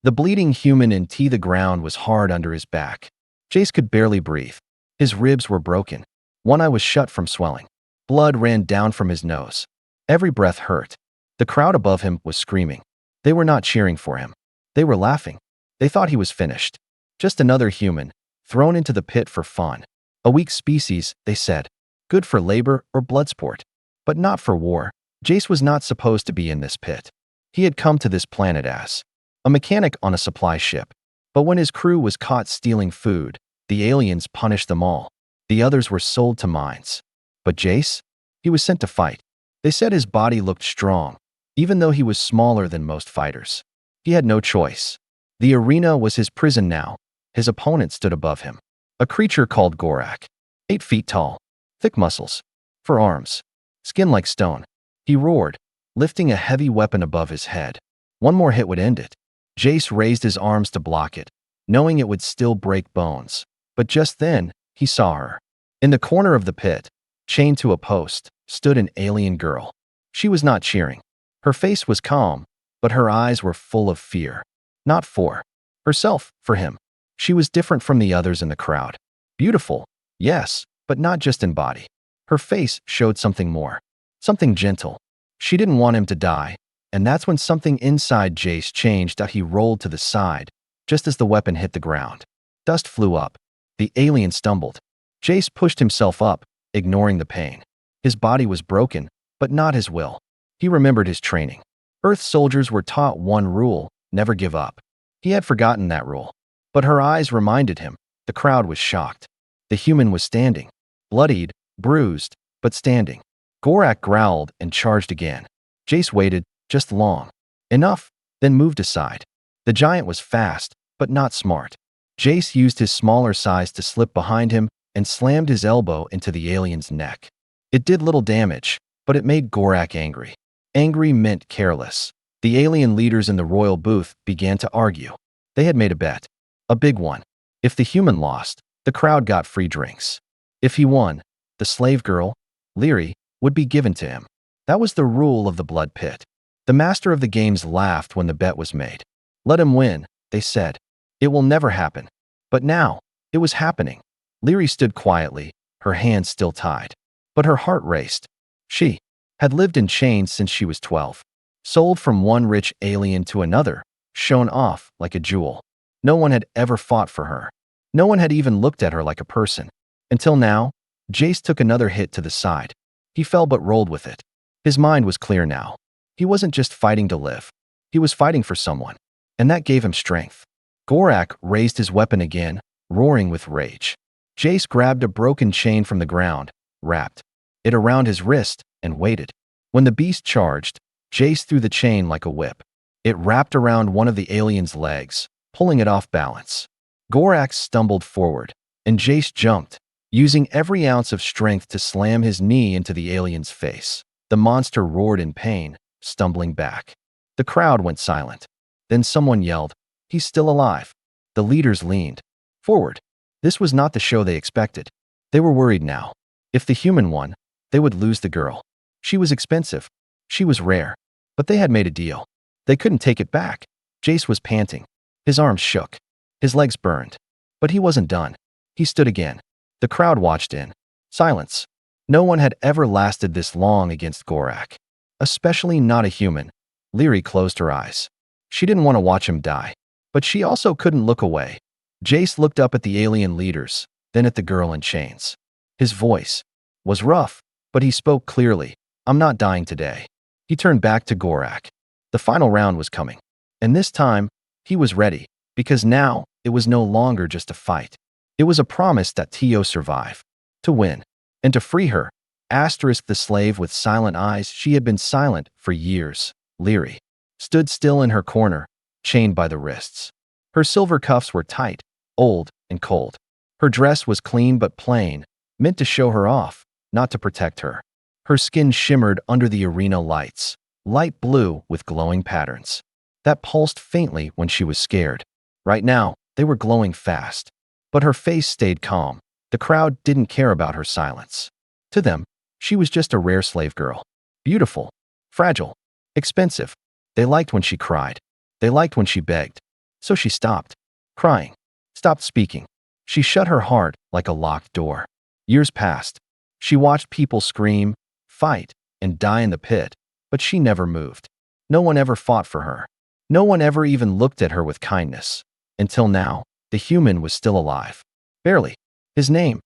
The bleeding human in the ground was hard under his back. Jace could barely breathe. His ribs were broken. One eye was shut from swelling. Blood ran down from his nose. Every breath hurt. The crowd above him was screaming. They were not cheering for him. They were laughing. They thought he was finished. Just another human, thrown into the pit for fun. A weak species, they said. Good for labor or blood sport. But not for war. Jace was not supposed to be in this pit. He had come to this planet as a mechanic on a supply ship. But when his crew was caught stealing food, the aliens punished them all. The others were sold to mines. But Jace? He was sent to fight. They said his body looked strong, even though he was smaller than most fighters. He had no choice. The arena was his prison now. His opponent stood above him. A creature called Gorak. 8 feet tall. Thick muscles. For arms. Skin like stone. He roared, lifting a heavy weapon above his head. One more hit would end it. Jace raised his arms to block it, knowing it would still break bones. But just then, he saw her. In the corner of the pit, chained to a post, stood an alien girl. She was not cheering. Her face was calm, but her eyes were full of fear. Not for herself, for him. She was different from the others in the crowd. Beautiful, yes, but not just in body. Her face showed something more. Something gentle. She didn't want him to die, and that's when something inside Jace changed. He rolled to the side, just as the weapon hit the ground. Dust flew up. The alien stumbled. Jace pushed himself up, ignoring the pain. His body was broken, but not his will. He remembered his training. Earth soldiers were taught one rule: never give up. He had forgotten that rule. But her eyes reminded him. The crowd was shocked. The human was standing. Bloodied, bruised, but standing. Gorak growled and charged again. Jace waited, just long enough, then moved aside. The giant was fast, but not smart. Jace used his smaller size to slip behind him and slammed his elbow into the alien's neck. It did little damage, but it made Gorak angry. Angry meant careless. The alien leaders in the royal booth began to argue. They had made a bet. A big one. If the human lost, the crowd got free drinks. If he won, the slave girl, Lyri, would be given to him. That was the rule of the blood pit. The master of the games laughed when the bet was made. Let him win, they said. It will never happen. But now, it was happening. Lyri stood quietly, her hands still tied. But her heart raced. She had lived in chains since she was 12. Sold from one rich alien to another, shown off like a jewel. No one had ever fought for her. No one had even looked at her like a person. Until now, Jace took another hit to the side. He fell but rolled with it. His mind was clear now. He wasn't just fighting to live. He was fighting for someone. And that gave him strength. Gorak raised his weapon again, roaring with rage. Jace grabbed a broken chain from the ground, wrapped it around his wrist, and waited. When the beast charged, Jace threw the chain like a whip. It wrapped around one of the alien's legs, pulling it off balance. Gorak stumbled forward, and Jace jumped, using every ounce of strength to slam his knee into the alien's face. The monster roared in pain, stumbling back. The crowd went silent. Then someone yelled, "He's still alive." The leaders leaned forward. This was not the show they expected. They were worried now. If the human won, they would lose the girl. She was expensive. She was rare. But they had made a deal. They couldn't take it back. Jace was panting. His arms shook. His legs burned. But he wasn't done. He stood again. The crowd watched in silence. No one had ever lasted this long against Gorak. Especially not a human. Lyri closed her eyes. She didn't want to watch him die. But she also couldn't look away. Jace looked up at the alien leaders, then at the girl in chains. His voice was rough, but he spoke clearly. "I'm not dying today." He turned back to Gorak. The final round was coming. And this time, he was ready, because now it was no longer just a fight. It was a promise that Tio survive, to win, and to free her. Asterisk the slave with silent eyes. She had been silent for years. Lyri stood still in her corner, chained by the wrists. Her silver cuffs were tight, old, and cold. Her dress was clean but plain, meant to show her off, not to protect her. Her skin shimmered under the arena lights, light blue with glowing patterns that pulsed faintly when she was scared. Right now, they were glowing fast. But her face stayed calm. The crowd didn't care about her silence. To them, she was just a rare slave girl. Beautiful, fragile, expensive. They liked when she cried. They liked when she begged. So she stopped crying, stopped speaking. She shut her heart like a locked door. Years passed. She watched people scream, fight, and die in the pit, but she never moved. No one ever fought for her. No one ever even looked at her with kindness. Until now, the human was still alive. Barely. His name,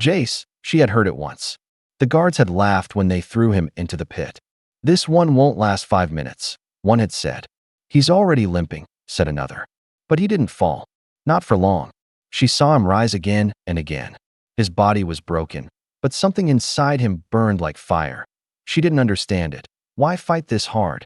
Jace, she had heard it once. The guards had laughed when they threw him into the pit. This one won't last 5 minutes, one had said. He's already limping, said another. But he didn't fall. Not for long. She saw him rise again and again. His body was broken, but something inside him burned like fire. She didn't understand it. Why fight this hard?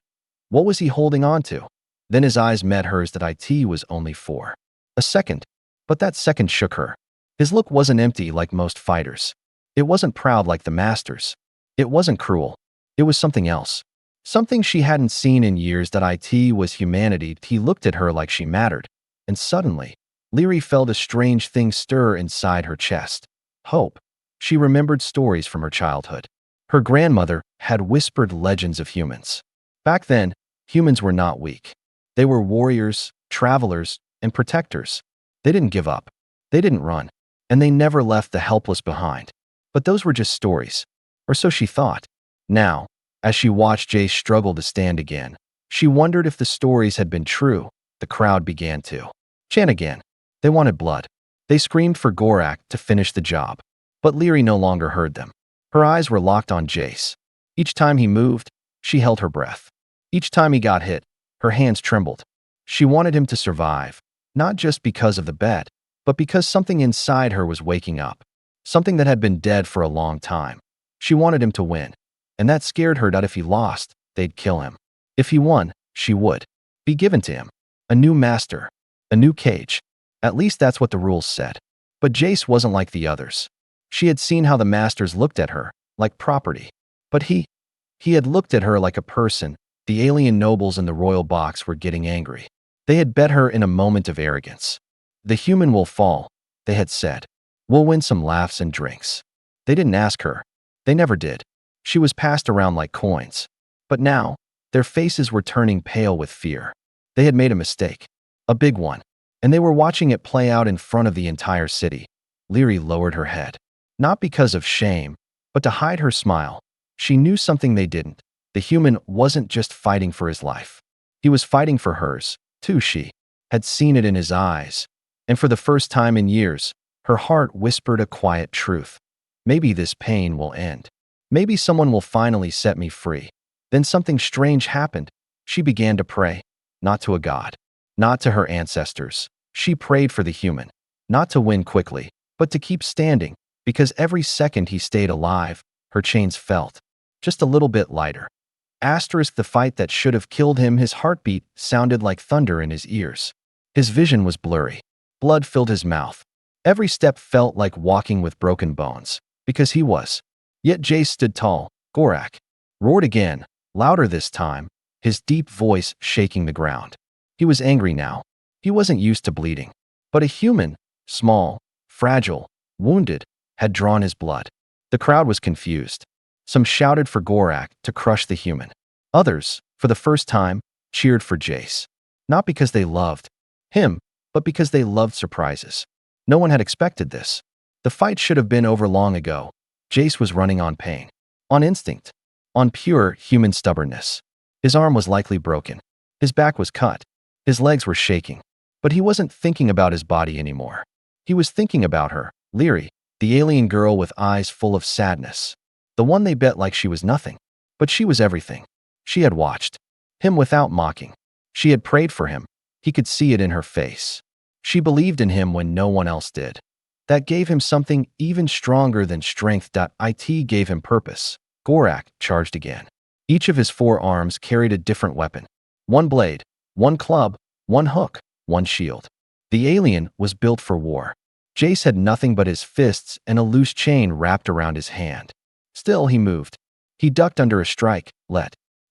What was he holding on to? Then his eyes met hers that it was only for a second. But that second shook her. His look wasn't empty like most fighters. It wasn't proud like the masters. It wasn't cruel. It was something else. Something she hadn't seen in years. That it was humanity. He looked at her like she mattered. And suddenly, Leary felt a strange thing stir inside her chest. Hope. She remembered stories from her childhood. Her grandmother had whispered legends of humans. Back then, humans were not weak. They were warriors, travelers, and protectors. They didn't give up. They didn't run. And they never left the helpless behind. But those were just stories. Or so she thought. Now, as she watched Jace struggle to stand again, she wondered if the stories had been true. The crowd began to chant again. They wanted blood. They screamed for Gorak to finish the job. But Leary no longer heard them. Her eyes were locked on Jace. Each time he moved, she held her breath. Each time he got hit, her hands trembled. She wanted him to survive, not just because of the bet, but because something inside her was waking up. Something that had been dead for a long time. She wanted him to win. And that scared her that if he lost, they'd kill him. If he won, she would be given to him. A new master. A new cage. At least that's what the rules said. But Jace wasn't like the others. She had seen how the masters looked at her, like property. But he had looked at her like a person. The alien nobles in the royal box were getting angry. They had bet her in a moment of arrogance. The human will fall, they had said. We'll win some laughs and drinks. They didn't ask her. They never did. She was passed around like coins. But now, their faces were turning pale with fear. They had made a mistake. A big one. And they were watching it play out in front of the entire city. Leary lowered her head. Not because of shame, but to hide her smile. She knew something they didn't. The human wasn't just fighting for his life. He was fighting for hers, too. She had seen it in his eyes. And for the first time in years, her heart whispered a quiet truth. Maybe this pain will end. Maybe someone will finally set me free. Then something strange happened. She began to pray. Not to a god. Not to her ancestors. She prayed for the human. Not to win quickly, but to keep standing. Because every second he stayed alive, her chains felt just a little bit lighter. Asterisk the fight that should have killed him. His heartbeat sounded like thunder in his ears. His vision was blurry. Blood filled his mouth. Every step felt like walking with broken bones. Because he was. Yet Jace stood tall. Gorak roared again, louder this time, his deep voice shaking the ground. He was angry now. He wasn't used to bleeding. But a human, small, fragile, wounded, had drawn his blood. The crowd was confused. Some shouted for Gorak to crush the human. Others, for the first time, cheered for Jace. Not because they loved him, but because they loved surprises. No one had expected this. The fight should have been over long ago. Jace was running on pain. On instinct. On pure human stubbornness. His arm was likely broken. His back was cut. His legs were shaking. But he wasn't thinking about his body anymore. He was thinking about her, Leary, the alien girl with eyes full of sadness. The one they bet like she was nothing. But she was everything. She had watched him without mocking. She had prayed for him. He could see it in her face. She believed in him when no one else did. That gave him something even stronger than strength. It gave him purpose. Gorak charged again. Each of his 4 arms carried a different weapon. One blade, one club, one hook, one shield. The alien was built for war. Jace had nothing but his fists and a loose chain wrapped around his hand. Still, he moved. He ducked under a strike,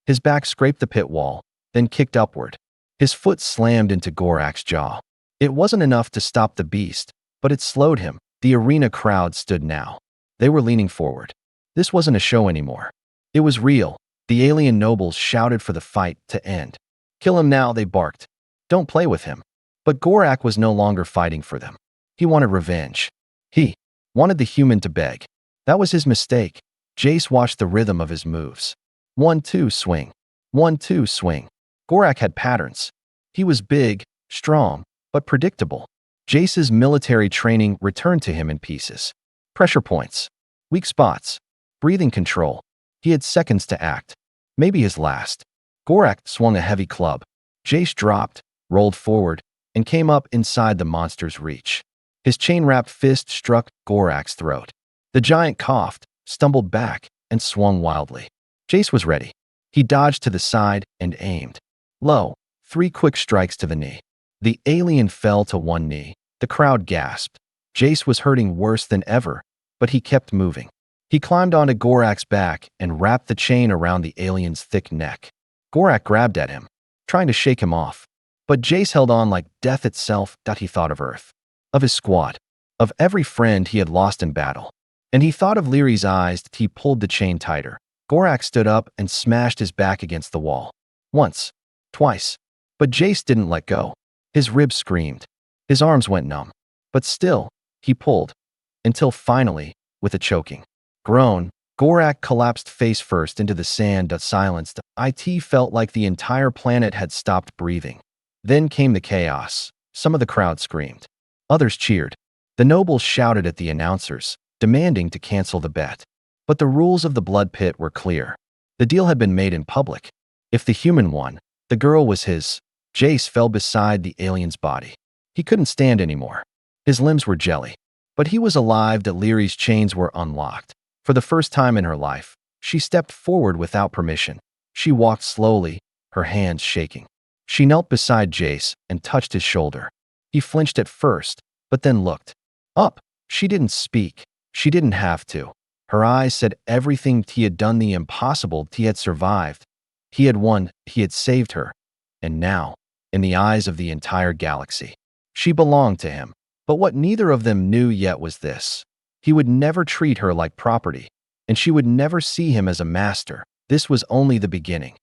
his back scraped the pit wall, then kicked upward. His foot slammed into Gorak's jaw. It wasn't enough to stop the beast, but it slowed him. The arena crowd stood now. They were leaning forward. This wasn't a show anymore. It was real. The alien nobles shouted for the fight to end. Kill him now, they barked. Don't play with him. But Gorak was no longer fighting for them. He wanted revenge. He wanted the human to beg. That was his mistake. Jace watched the rhythm of his moves. 1-2 swing. 1-2 swing. Gorak had patterns. He was big, strong, but predictable. Jace's military training returned to him in pieces. Pressure points. Weak spots. Breathing control. He had seconds to act. Maybe his last. Gorak swung a heavy club. Jace dropped, rolled forward, and came up inside the monster's reach. His chain-wrapped fist struck Gorak's throat. The giant coughed, stumbled back, and swung wildly. Jace was ready. He dodged to the side and aimed. Low, 3 quick strikes to the knee. The alien fell to one knee. The crowd gasped. Jace was hurting worse than ever, but he kept moving. He climbed onto Gorak's back and wrapped the chain around the alien's thick neck. Gorak grabbed at him, trying to shake him off. But Jace held on like death itself. He thought of Earth, of his squad, of every friend he had lost in battle. And he thought of Lyri's eyes. He pulled the chain tighter. Gorak stood up and smashed his back against the wall. Once, twice. But Jace didn't let go. His ribs screamed. His arms went numb. But still, he pulled. Until finally, with a choking groan, Gorak collapsed face first into the sand. Silenced, it felt like the entire planet had stopped breathing. Then came the chaos. Some of the crowd screamed. Others cheered. The nobles shouted at the announcers, demanding to cancel the bet. But the rules of the blood pit were clear. The deal had been made in public. If the human won, the girl was his. Jace fell beside the alien's body. He couldn't stand anymore. His limbs were jelly. But he was alive. Lyri's chains were unlocked. For the first time in her life, she stepped forward without permission. She walked slowly, her hands shaking. She knelt beside Jace and touched his shoulder. He flinched at first, but then looked up. She didn't speak. She didn't have to. Her eyes said everything. He had done the impossible. He had survived. He had won. He had saved her. And now, in the eyes of the entire galaxy, she belonged to him. But what neither of them knew yet was this. He would never treat her like property, and she would never see him as a master. This was only the beginning.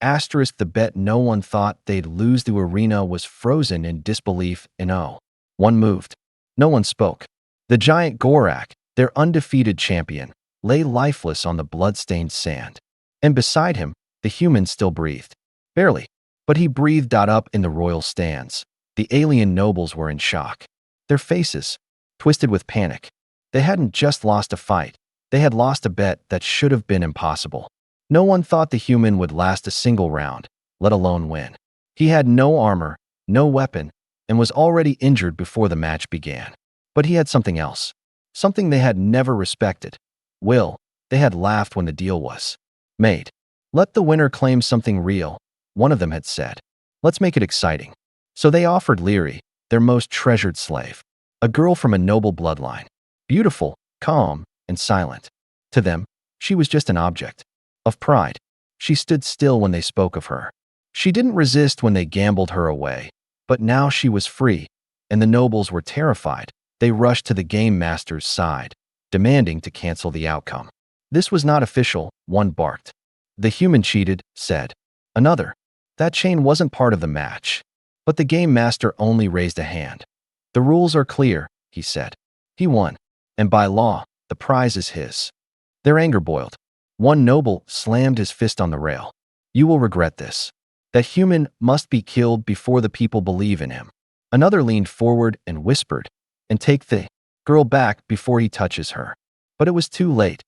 The bet no one thought they'd lose. The arena was frozen in disbelief, and one moved. No one spoke. The giant Gorak, their undefeated champion, lay lifeless on the blood-stained sand. And beside him, the human still breathed. Barely, but he breathed. Up in the royal stands, the alien nobles were in shock. Their faces, twisted with panic. They hadn't just lost a fight. They had lost a bet that should have been impossible. No one thought the human would last a single round, let alone win. He had no armor, no weapon, and was already injured before the match began. But he had something else. Something they had never respected. Will. They had laughed when the deal was made. Let the winner claim something real, one of them had said. Let's make it exciting. So they offered Lyri, their most treasured slave. A girl from a noble bloodline. Beautiful, calm, and silent. To them, she was just an object. Of pride. She stood still when they spoke of her. She didn't resist when they gambled her away. But now she was free, and the nobles were terrified. They rushed to the game master's side, demanding to cancel the outcome. This was not official, one barked. The human cheated, said another. That chain wasn't part of the match. But the game master only raised a hand. The rules are clear, he said. He won, and by law, the prize is his. Their anger boiled. One noble slammed his fist on the rail. You will regret this. That human must be killed before the people believe in him. Another leaned forward and whispered, and take the girl back before he touches her. But it was too late.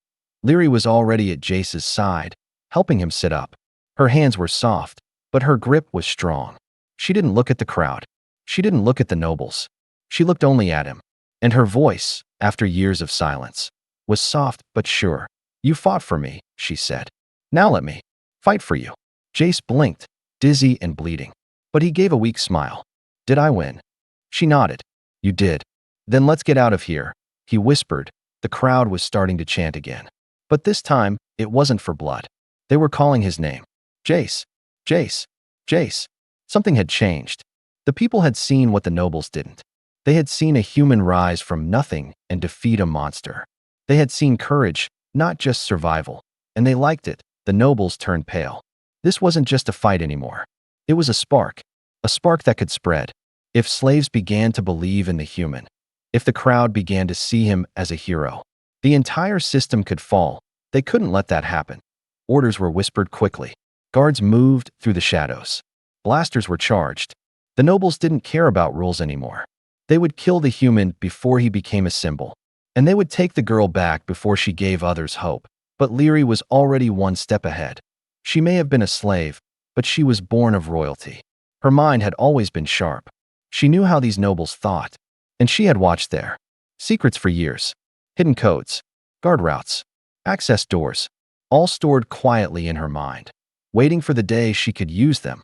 Lyri was already at Jace's side, helping him sit up. Her hands were soft, but her grip was strong. She didn't look at the crowd. She didn't look at the nobles. She looked only at him. And her voice, after years of silence, was soft but sure. You fought for me, she said. Now let me fight for you. Jace blinked, dizzy and bleeding. But he gave a weak smile. Did I win? She nodded. You did. Then let's get out of here, he whispered. The crowd was starting to chant again. But this time, it wasn't for blood. They were calling his name. Jace. Jace. Jace. Something had changed. The people had seen what the nobles didn't. They had seen a human rise from nothing and defeat a monster. They had seen courage, not just survival. And they liked it. The nobles turned pale. This wasn't just a fight anymore. It was a spark that could spread. if slaves began to believe in the human, if the crowd began to see him as a hero, the entire system could fall. They couldn't let that happen. Orders were whispered quickly. Guards moved through the shadows. Blasters were charged. The nobles didn't care about rules anymore. They would kill the human before he became a symbol. And they would take the girl back before she gave others hope. But Leary was already one step ahead. She may have been a slave, but she was born of royalty. Her mind had always been sharp. She knew how these nobles thought, and she had watched their secrets for years. Hidden codes, guard routes, access doors, all stored quietly in her mind, waiting for the day she could use them.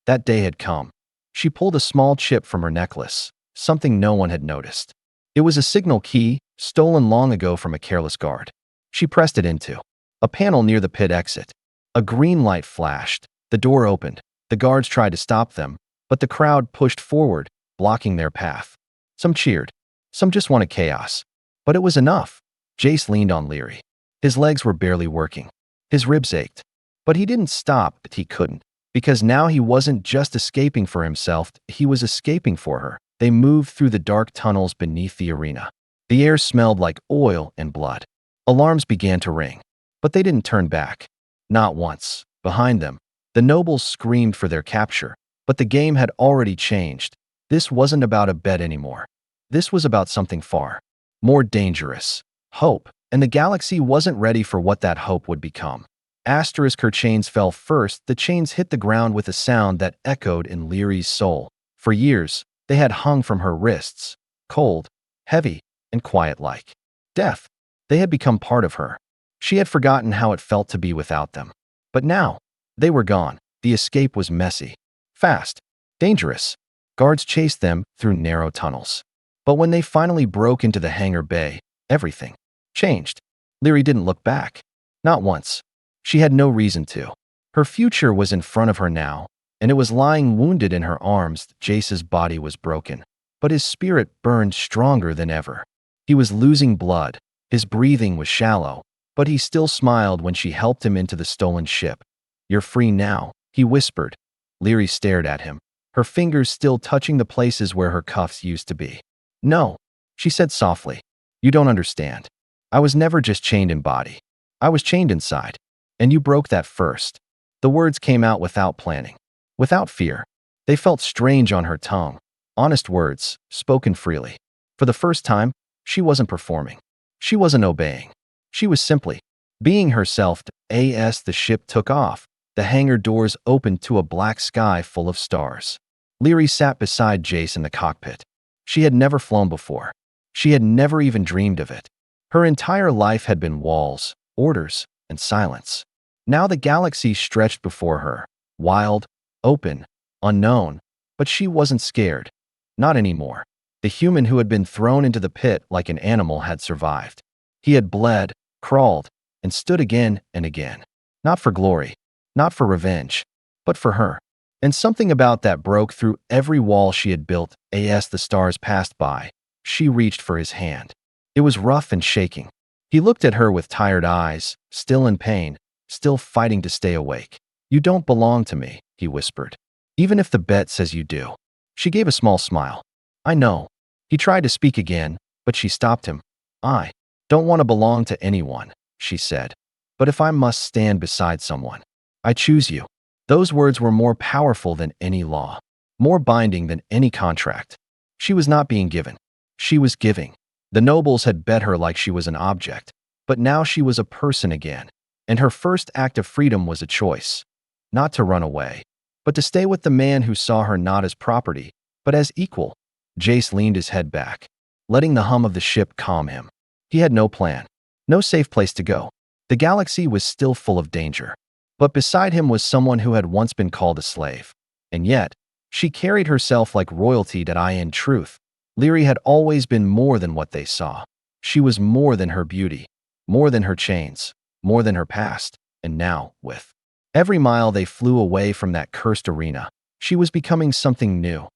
That day had come. She pulled a small chip from her necklace, something no one had noticed. It was a signal key, stolen long ago from a careless guard. She pressed it into a panel near the pit exit. A green light flashed. The door opened. The guards tried to stop them, but the crowd pushed forward, blocking their path. Some cheered. Some just wanted chaos. But it was enough. Jace leaned on Leary. His legs were barely working. His ribs ached. But he didn't stop. He couldn't. Because now he wasn't just escaping for himself, he was escaping for her. They moved through the dark tunnels beneath the arena. The air smelled like oil and blood. Alarms began to ring. But they didn't turn back. Not once. Behind them, the nobles screamed for their capture. But the game had already changed. This wasn't about a bet anymore. This was about something far more dangerous. Hope. And the galaxy wasn't ready for what that hope would become. Her chains fell first. The chains hit the ground with a sound that echoed in Leary's soul. For years, they had hung from her wrists, cold, heavy, and quiet like death. They had become part of her. She had forgotten how it felt to be without them. But now, they were gone. The escape was messy, fast, dangerous. Guards chased them through narrow tunnels. But when they finally broke into the hangar bay, everything changed. Leary didn't look back. Not once. She had no reason to. Her future was in front of her now, and it was lying wounded in her arms. Jace's body was broken, but his spirit burned stronger than ever. He was losing blood. His breathing was shallow, but he still smiled when she helped him into the stolen ship. "You're free now," he whispered. Leary stared at him, her fingers still touching the places where her cuffs used to be. "No," she said softly. "You don't understand. I was never just chained in body. I was chained inside. And you broke that first." The words came out without planning, without fear. They felt strange on her tongue. Honest words, spoken freely. For the first time, she wasn't performing. She wasn't obeying. She was simply being herself. As the ship took off, the hangar doors opened to a black sky full of stars. Leary sat beside Jace in the cockpit. She had never flown before. She had never even dreamed of it. Her entire life had been walls, orders, and silence. Now the galaxy stretched before her, wild, open, unknown, but she wasn't scared. Not anymore. The human who had been thrown into the pit like an animal had survived. He had bled, crawled, and stood again and again. Not for glory, not for revenge, but for her. And something about that broke through every wall she had built. As the stars passed by, she reached for his hand. It was rough and shaking. He looked at her with tired eyes, still in pain, still fighting to stay awake. "You don't belong to me," he whispered. "Even if the bet says you do." She gave a small smile. "I know." He tried to speak again, but she stopped him. "I don't want to belong to anyone," she said. "But if I must stand beside someone, I choose you." Those words were more powerful than any law, more binding than any contract. She was not being given. She was giving. The nobles had bet her like she was an object, but now she was a person again. And her first act of freedom was a choice. Not to run away, but to stay with the man who saw her not as property, but as equal. Jace leaned his head back, letting the hum of the ship calm him. He had no plan, no safe place to go. The galaxy was still full of danger. But beside him was someone who had once been called a slave. And yet, she carried herself like royalty. In truth, Leary had always been more than what they saw. She was more than her beauty, more than her chains, more than her past. And now, with every mile they flew away from that cursed arena, she was becoming something new.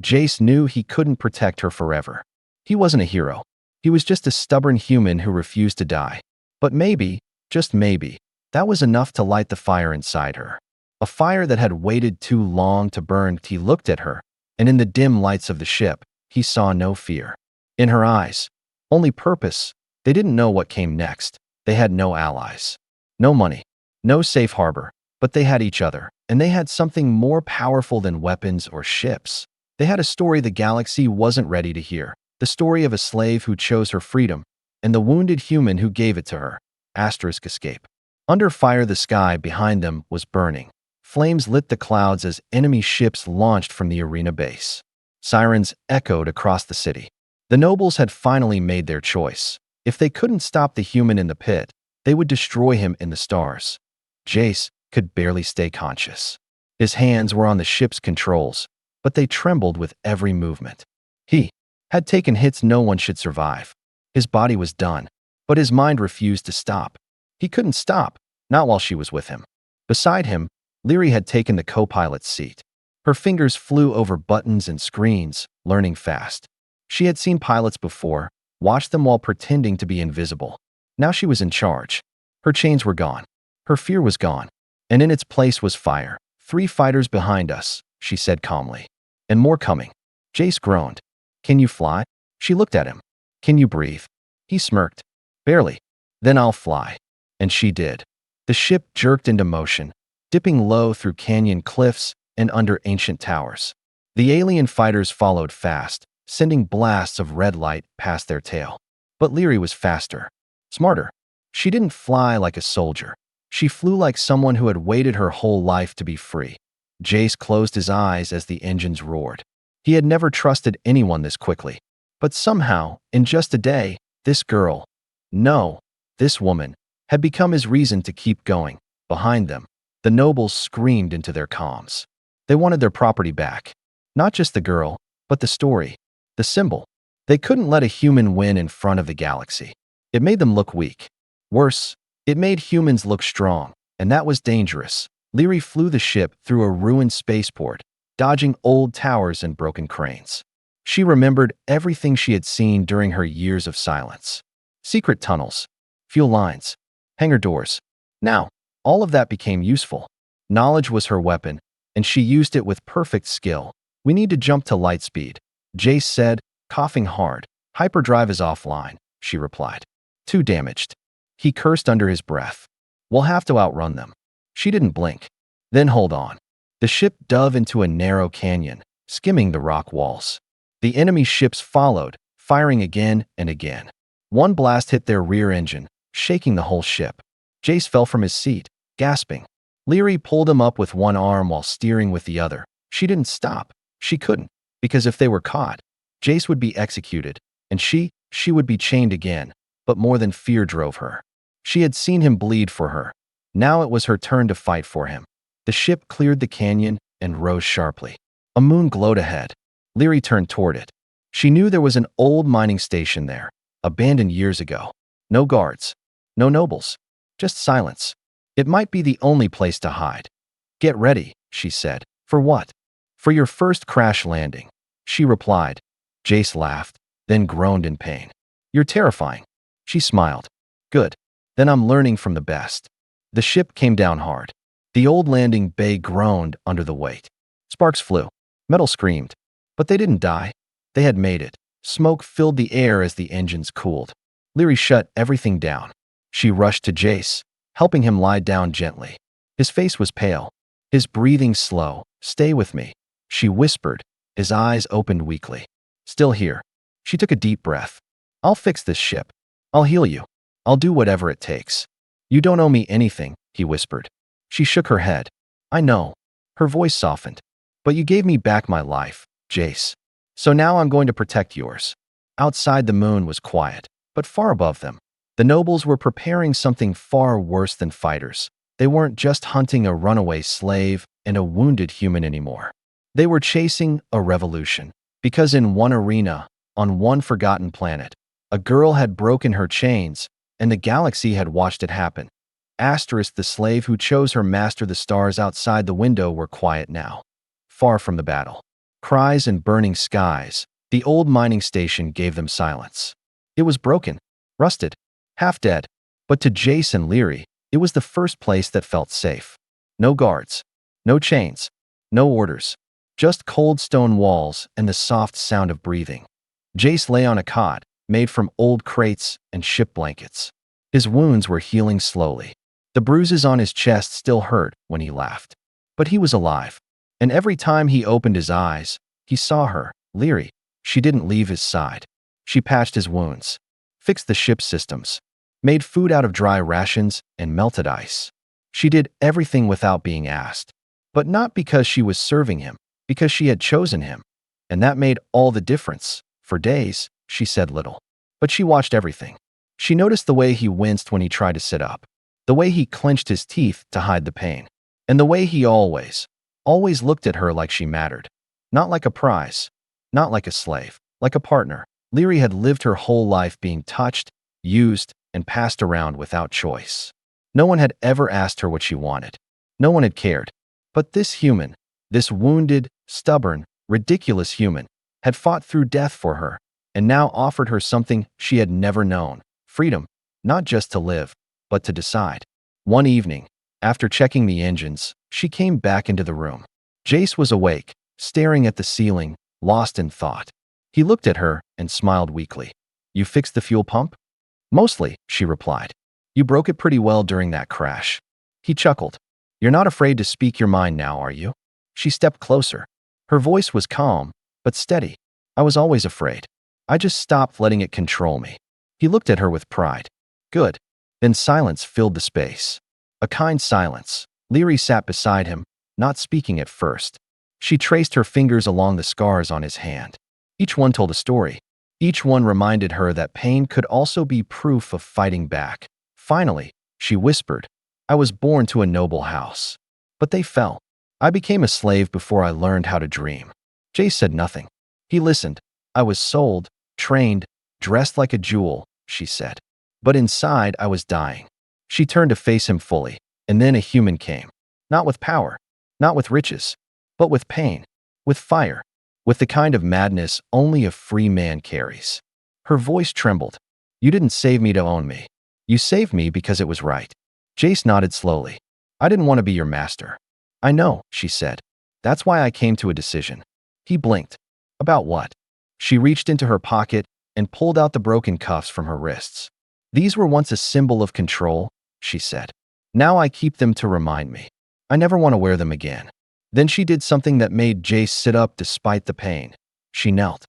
Jace knew he couldn't protect her forever. He wasn't a hero. He was just a stubborn human who refused to die. But maybe, just maybe, that was enough to light the fire inside her. A fire that had waited too long to burn. He looked at her, and in the dim lights of the ship, he saw no fear. In her eyes, only purpose. They didn't know what came next. They had no allies, no money, no safe harbor, but they had each other, and they had something more powerful than weapons or ships. They had a story the galaxy wasn't ready to hear, the story of a slave who chose her freedom, and the wounded human who gave it to her. Escape. Under fire, the sky behind them was burning. Flames lit the clouds as enemy ships launched from the arena base. Sirens echoed across the city. The nobles had finally made their choice. If they couldn't stop the human in the pit, they would destroy him in the stars. Jace could barely stay conscious. His hands were on the ship's controls, but they trembled with every movement. He had taken hits no one should survive. His body was done, but his mind refused to stop. He couldn't stop, not while she was with him. Beside him, Lyri had taken the co-pilot's seat. Her fingers flew over buttons and screens, learning fast. She had seen pilots before, watched them while pretending to be invisible. Now she was in charge. Her chains were gone. Her fear was gone. And in its place was fire. 3 fighters behind us, she said calmly. And more coming. Jace groaned. Can you fly? She looked at him. Can you breathe? He smirked. Barely. Then I'll fly. And she did. The ship jerked into motion, dipping low through canyon cliffs and under ancient towers. The alien fighters followed fast, sending blasts of red light past their tail. But Lyri was faster, smarter. She didn't fly like a soldier. She flew like someone who had waited her whole life to be free. Jace closed his eyes as the engines roared. He had never trusted anyone this quickly. But somehow, in just a day, this girl, no, this woman, had become his reason to keep going. Behind them, the nobles screamed into their comms. They wanted their property back. Not just the girl, but the story, the symbol. They couldn't let a human win in front of the galaxy. It made them look weak. Worse, it made humans look strong, and that was dangerous. Lyri flew the ship through a ruined spaceport, dodging old towers and broken cranes. She remembered everything she had seen during her years of silence. Secret tunnels, fuel lines, hangar doors. Now, all of that became useful. Knowledge was her weapon, and she used it with perfect skill. We need to jump to light speed, Jace said, coughing hard. Hyperdrive is offline, she replied. Too damaged. He cursed under his breath. We'll have to outrun them. She didn't blink. Then hold on. The ship dove into a narrow canyon, skimming the rock walls. The enemy ships followed, firing again and again. One blast hit their rear engine, shaking the whole ship. Jace fell from his seat, gasping. Lyri pulled him up with one arm while steering with the other. She didn't stop. She couldn't, because if they were caught, Jace would be executed, and she would be chained again. But more than fear drove her. She had seen him bleed for her. Now it was her turn to fight for him. The ship cleared the canyon and rose sharply. A moon glowed ahead. Lyri turned toward it. She knew there was an old mining station there, abandoned years ago. No guards, no nobles, just silence. It might be the only place to hide. Get ready, she said. For what? For your first crash landing, she replied. Jace laughed, then groaned in pain. You're terrifying. She smiled. Good. Then I'm learning from the best. The ship came down hard. The old landing bay groaned under the weight. Sparks flew. Metal screamed. But they didn't die. They had made it. Smoke filled the air as the engines cooled. Lyri shut everything down. She rushed to Jace, helping him lie down gently. His face was pale. His breathing slow. Stay with me, she whispered. His eyes opened weakly. Still here. She took a deep breath. I'll fix this ship. I'll heal you. I'll do whatever it takes. You don't owe me anything, he whispered. She shook her head. I know. Her voice softened. But you gave me back my life, Jace. So now I'm going to protect yours. Outside, the moon was quiet, but far above them, the nobles were preparing something far worse than fighters. They weren't just hunting a runaway slave and a wounded human anymore. They were chasing a revolution. Because in one arena, on one forgotten planet, a girl had broken her chains, and the galaxy had watched it happen. The slave who chose her master. The stars outside the window were quiet now, far from the battle. Cries and burning skies. The old mining station gave them silence. It was broken, rusted, half dead. But to Jace and Lyri, it was the first place that felt safe. No guards, no chains, no orders. Just cold stone walls and the soft sound of breathing. Jace lay on a cot, made from old crates and ship blankets. His wounds were healing slowly. The bruises on his chest still hurt when he laughed. But he was alive. And every time he opened his eyes, he saw her, Leary. She didn't leave his side. She patched his wounds, fixed the ship's systems, made food out of dry rations and melted ice. She did everything without being asked. But not because she was serving him, because she had chosen him. And that made all the difference. For days, she said little. But she watched everything. She noticed the way he winced when he tried to sit up, the way he clenched his teeth to hide the pain, and the way he always looked at her like she mattered. Not like a prize, not like a slave, like a partner. Leary had lived her whole life being touched, used, and passed around without choice. No one had ever asked her what she wanted. No one had cared. But this human, this wounded, stubborn, ridiculous human, had fought through death for her, and now offered her something she had never known: freedom, not just to live, but to decide. One evening, after checking the engines, she came back into the room. Jace was awake, staring at the ceiling, lost in thought. He looked at her and smiled weakly. "You fixed the fuel pump?" "Mostly," she replied. "You broke it pretty well during that crash." He chuckled. "You're not afraid to speak your mind now, are you?" She stepped closer. Her voice was calm, but steady. "I was always afraid. I just stopped letting it control me." He looked at her with pride. "Good." Then silence filled the space. A kind silence. Leary sat beside him, not speaking at first. She traced her fingers along the scars on his hand. Each one told a story. Each one reminded her that pain could also be proof of fighting back. Finally, she whispered, "I was born to a noble house. But they fell. I became a slave before I learned how to dream." Jay said nothing. He listened. "I was sold, trained, dressed like a jewel," she said. "But inside, I was dying." She turned to face him fully, and then a human came. Not with power, not with riches, but with pain, with fire, with the kind of madness only a free man carries. Her voice trembled. "You didn't save me to own me. You saved me because it was right." Jace nodded slowly. "I didn't want to be your master." "I know," she said. "That's why I came to a decision." He blinked. "About what?" She reached into her pocket and pulled out the broken cuffs from her wrists. "These were once a symbol of control," she said. "Now I keep them to remind me. I never want to wear them again." Then she did something that made Jace sit up despite the pain. She knelt.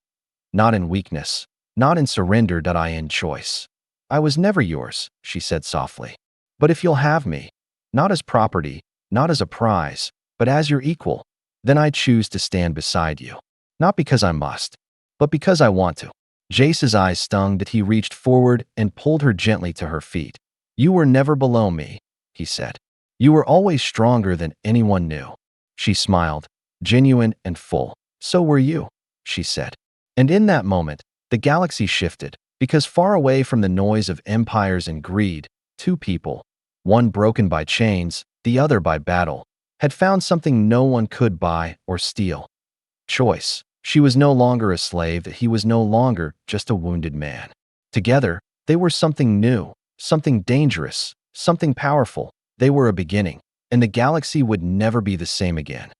"Not in weakness, not in surrender, did I in choice. I was never yours," she said softly. "But if you'll have me, not as property, not as a prize, but as your equal, then I choose to stand beside you. Not because I must, but because I want to." Jace's eyes stung that he reached forward and pulled her gently to her feet. "You were never below me," he said. "You were always stronger than anyone knew." She smiled, genuine and full. "So were you," she said. And in that moment, the galaxy shifted, because far away from the noise of empires and greed, two people, one broken by chains, the other by battle, had found something no one could buy or steal: choice. She was no longer a slave, that he was no longer just a wounded man. Together, they were something new, something dangerous, something powerful. They were a beginning, and the galaxy would never be the same again.